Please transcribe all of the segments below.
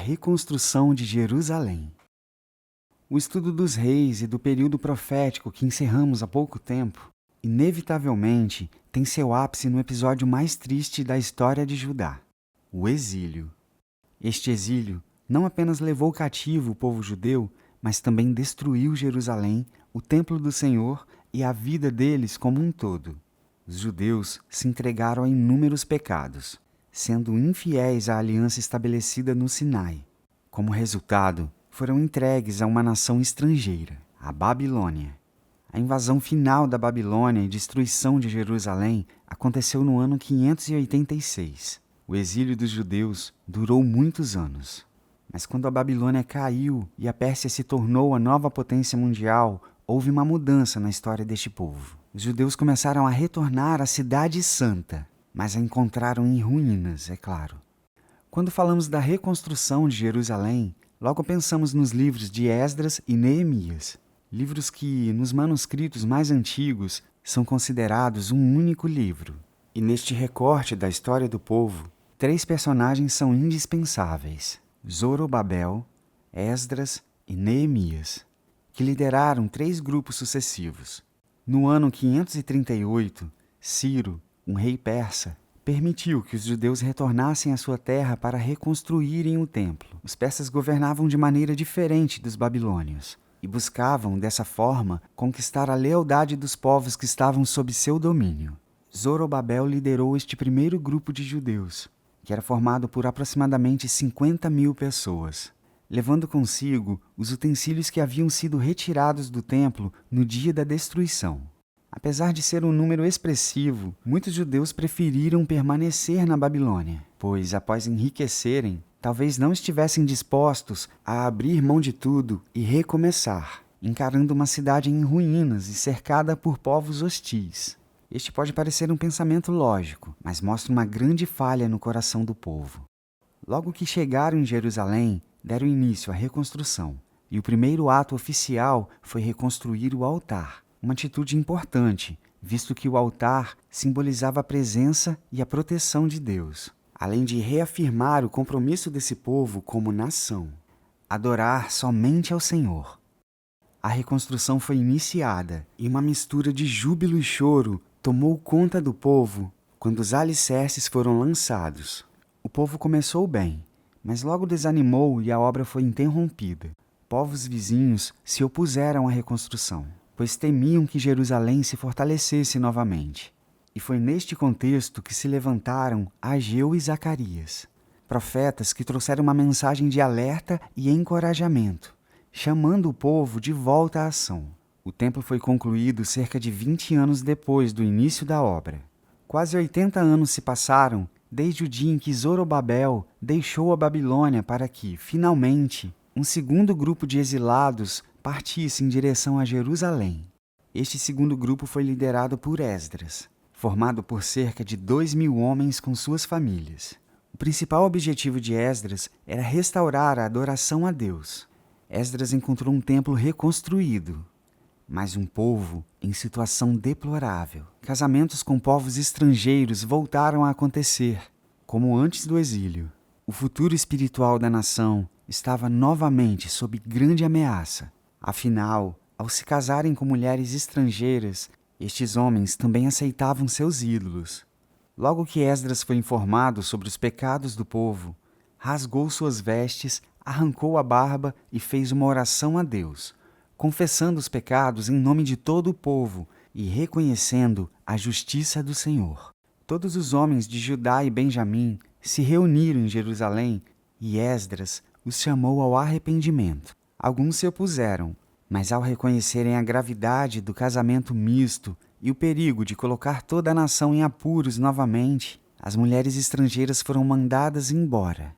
reconstrução de Jerusalém. O estudo dos reis e do período profético que encerramos há pouco tempo, inevitavelmente, tem seu ápice no episódio mais triste da história de Judá, o exílio. Este exílio não apenas levou cativo o povo judeu, mas também destruiu Jerusalém, o templo do Senhor e a vida deles como um todo. Os judeus se entregaram a inúmeros pecados, sendo infiéis à aliança estabelecida no Sinai. Como resultado, foram entregues a uma nação estrangeira, a Babilônia. A invasão final da Babilônia e destruição de Jerusalém aconteceu no ano 586. O exílio dos judeus durou muitos anos. Mas quando a Babilônia caiu e a Pérsia se tornou a nova potência mundial, houve uma mudança na história deste povo. Os judeus começaram a retornar à Cidade Santa, mas a encontraram em ruínas, é claro. Quando falamos da reconstrução de Jerusalém, logo pensamos nos livros de Esdras e Neemias, livros que, nos manuscritos mais antigos, são considerados um único livro. E neste recorte da história do povo, 3 personagens são indispensáveis: Zorobabel, Esdras e Neemias, que lideraram 3 grupos sucessivos. No ano 538, Ciro, um rei persa, permitiu que os judeus retornassem à sua terra para reconstruírem o templo. Os persas governavam de maneira diferente dos babilônios e buscavam, dessa forma, conquistar a lealdade dos povos que estavam sob seu domínio. Zorobabel liderou este primeiro grupo de judeus, que era formado por aproximadamente 50.000 pessoas, levando consigo os utensílios que haviam sido retirados do templo no dia da destruição. Apesar de ser um número expressivo, muitos judeus preferiram permanecer na Babilônia, pois, após enriquecerem, talvez não estivessem dispostos a abrir mão de tudo e recomeçar, encarando uma cidade em ruínas e cercada por povos hostis. Este pode parecer um pensamento lógico, mas mostra uma grande falha no coração do povo. Logo que chegaram em Jerusalém, deram início à reconstrução, e o primeiro ato oficial foi reconstruir o altar. Uma atitude importante, visto que o altar simbolizava a presença e a proteção de Deus, além de reafirmar o compromisso desse povo como nação: adorar somente ao Senhor. A reconstrução foi iniciada e uma mistura de júbilo e choro tomou conta do povo quando os alicerces foram lançados. O povo começou bem, mas logo desanimou e a obra foi interrompida. Povos vizinhos se opuseram à reconstrução, pois temiam que Jerusalém se fortalecesse novamente. E foi neste contexto que se levantaram Ageu e Zacarias, profetas que trouxeram uma mensagem de alerta e encorajamento, chamando o povo de volta à ação. O templo foi concluído cerca de 20 anos depois do início da obra. Quase 80 anos se passaram desde o dia em que Zorobabel deixou a Babilônia para que, finalmente, um segundo grupo de exilados partisse em direção a Jerusalém. Este segundo grupo foi liderado por Esdras, formado por cerca de 2.000 homens com suas famílias. O principal objetivo de Esdras era restaurar a adoração a Deus. Esdras encontrou um templo reconstruído, mas um povo em situação deplorável. Casamentos com povos estrangeiros voltaram a acontecer, como antes do exílio. O futuro espiritual da nação estava novamente sob grande ameaça. Afinal, ao se casarem com mulheres estrangeiras, estes homens também aceitavam seus ídolos. Logo que Esdras foi informado sobre os pecados do povo, rasgou suas vestes, arrancou a barba e fez uma oração a Deus, confessando os pecados em nome de todo o povo e reconhecendo a justiça do Senhor. Todos os homens de Judá e Benjamim se reuniram em Jerusalém e Esdras os chamou ao arrependimento. Alguns se opuseram, mas ao reconhecerem a gravidade do casamento misto e o perigo de colocar toda a nação em apuros novamente, as mulheres estrangeiras foram mandadas embora.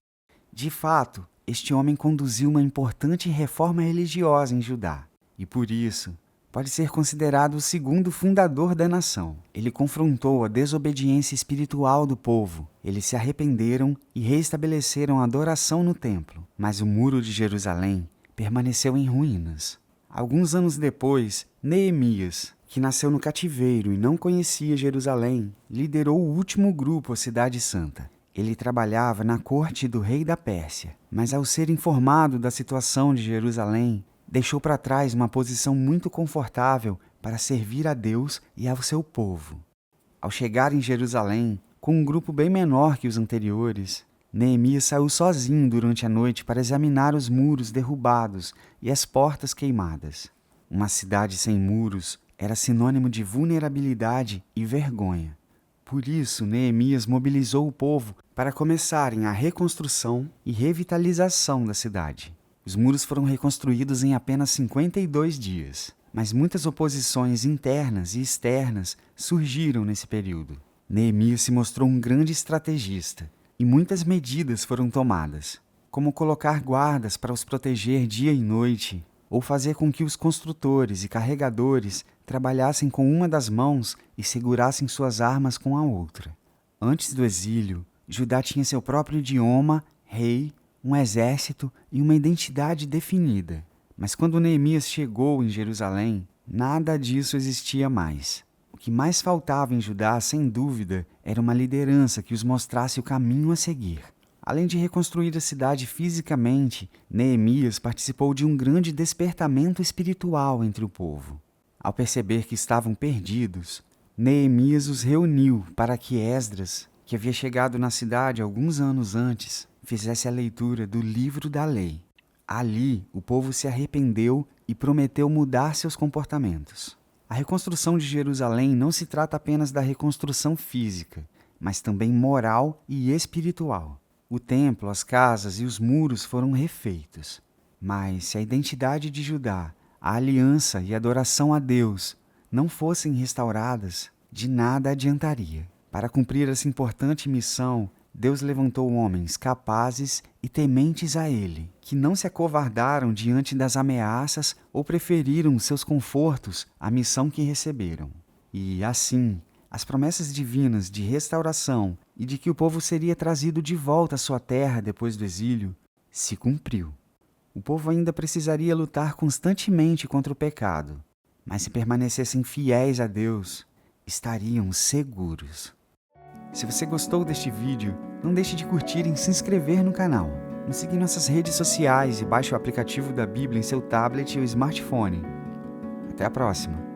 De fato, este homem conduziu uma importante reforma religiosa em Judá, e por isso pode ser considerado o segundo fundador da nação. Ele confrontou a desobediência espiritual do povo. Eles se arrependeram e reestabeleceram a adoração no templo, mas o muro de Jerusalém permaneceu em ruínas. Alguns anos depois, Neemias, que nasceu no cativeiro e não conhecia Jerusalém, liderou o último grupo à Cidade Santa. Ele trabalhava na corte do rei da Pérsia, mas ao ser informado da situação de Jerusalém, deixou para trás uma posição muito confortável para servir a Deus e ao seu povo. Ao chegar em Jerusalém, com um grupo bem menor que os anteriores, Neemias saiu sozinho durante a noite para examinar os muros derrubados e as portas queimadas. Uma cidade sem muros era sinônimo de vulnerabilidade e vergonha. Por isso, Neemias mobilizou o povo para começarem a reconstrução e revitalização da cidade. Os muros foram reconstruídos em apenas 52 dias, mas muitas oposições internas e externas surgiram nesse período. Neemias se mostrou um grande estrategista e muitas medidas foram tomadas, como colocar guardas para os proteger dia e noite, ou fazer com que os construtores e carregadores trabalhassem com uma das mãos e segurassem suas armas com a outra. Antes do exílio, Judá tinha seu próprio idioma, rei, um exército e uma identidade definida. Mas quando Neemias chegou em Jerusalém, nada disso existia mais. O que mais faltava em Judá, sem dúvida, era uma liderança que os mostrasse o caminho a seguir. Além de reconstruir a cidade fisicamente, Neemias participou de um grande despertamento espiritual entre o povo. Ao perceber que estavam perdidos, Neemias os reuniu para que Esdras, que havia chegado na cidade alguns anos antes, fizesse a leitura do livro da lei. Ali, o povo se arrependeu e prometeu mudar seus comportamentos. A reconstrução de Jerusalém não se trata apenas da reconstrução física, mas também moral e espiritual. O templo, as casas e os muros foram refeitos. Mas se a identidade de Judá, a aliança e a adoração a Deus não fossem restauradas, de nada adiantaria. Para cumprir essa importante missão, Deus levantou homens capazes e tementes a Ele, que não se acovardaram diante das ameaças ou preferiram seus confortos à missão que receberam. E, assim, as promessas divinas de restauração e de que o povo seria trazido de volta à sua terra depois do exílio se cumpriu. O povo ainda precisaria lutar constantemente contra o pecado, mas se permanecessem fiéis a Deus, estariam seguros. Se você gostou deste vídeo, não deixe de curtir e se inscrever no canal. Nos siga em nossas redes sociais e baixe o aplicativo da Bíblia em seu tablet ou smartphone. Até a próxima!